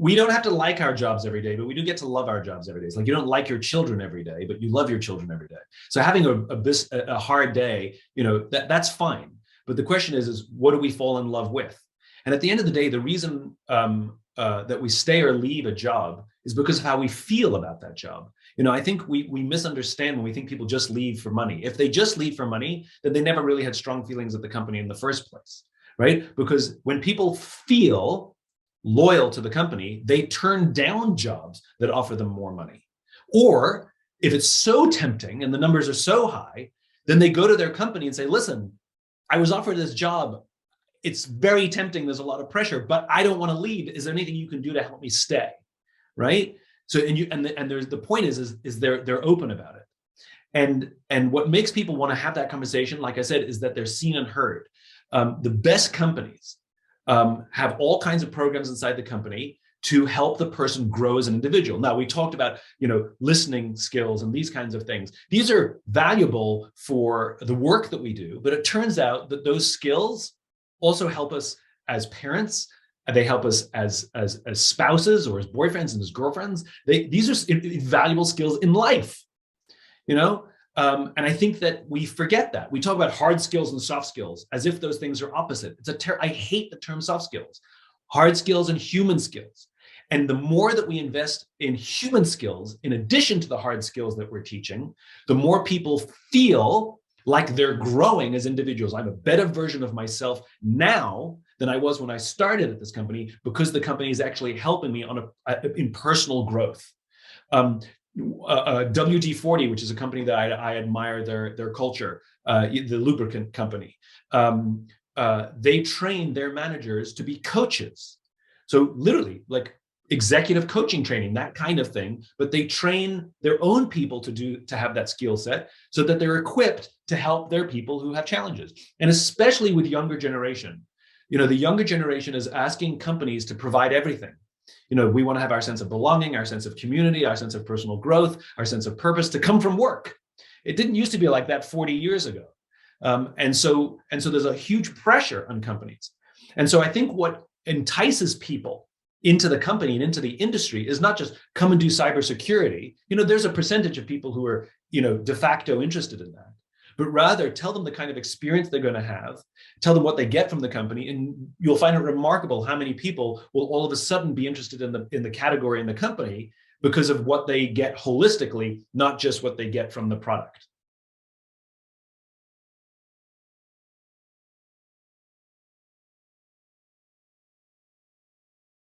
we don't have to like our jobs every day, but we do get to love our jobs every day. It's like you don't like your children every day, but you love your children every day. So having a hard day, that's fine. But the question is what do we fall in love with? And at the end of the day, the reason that we stay or leave a job is because of how we feel about that job. I think we misunderstand when we think people just leave for money. If they just leave for money, then they never really had strong feelings at the company in the first place, right? Because when people feel loyal to the company, they turn down jobs that offer them more money. Or if it's so tempting and the numbers are so high, then they go to their company and say, listen, I was offered this job. It's very tempting. There's a lot of pressure, but I don't want to leave. Is there anything you can do to help me stay? Right? So, there's the point is they're open about it. And what makes people want to have that conversation, like I said, is that they're seen and heard. The best companies have all kinds of programs inside the company to help the person grow as an individual. Now, we talked about, listening skills and these kinds of things. These are valuable for the work that we do, but it turns out that those skills also help us as parents. They help us as spouses or as boyfriends and as girlfriends. These are valuable skills in life, and I think that we forget that. We talk about hard skills and soft skills as if those things are opposite. I hate the term soft skills. Hard skills and human skills. And the more that we invest in human skills, in addition to the hard skills that we're teaching, the more people feel like they're growing as individuals. I'm a better version of myself now than I was when I started at this company, because the company is actually helping me in personal growth. WD-40, which is a company that I admire their culture, the lubricant company. They train their managers to be coaches. So literally like executive coaching training, that kind of thing, but they train their own people to have that skill set so that they're equipped to help their people who have challenges. And especially with younger generation, the younger generation is asking companies to provide everything. We want to have our sense of belonging, our sense of community, our sense of personal growth, our sense of purpose to come from work. It didn't used to be like that 40 years ago. And so there's a huge pressure on companies. And so I think what entices people into the company and into the industry is not just come and do cybersecurity. There's a percentage of people who are, de facto interested in that, but rather tell them the kind of experience they're going to have, tell them what they get from the company, and you'll find it remarkable how many people will all of a sudden be interested in the category in the company because of what they get holistically, not just what they get from the product.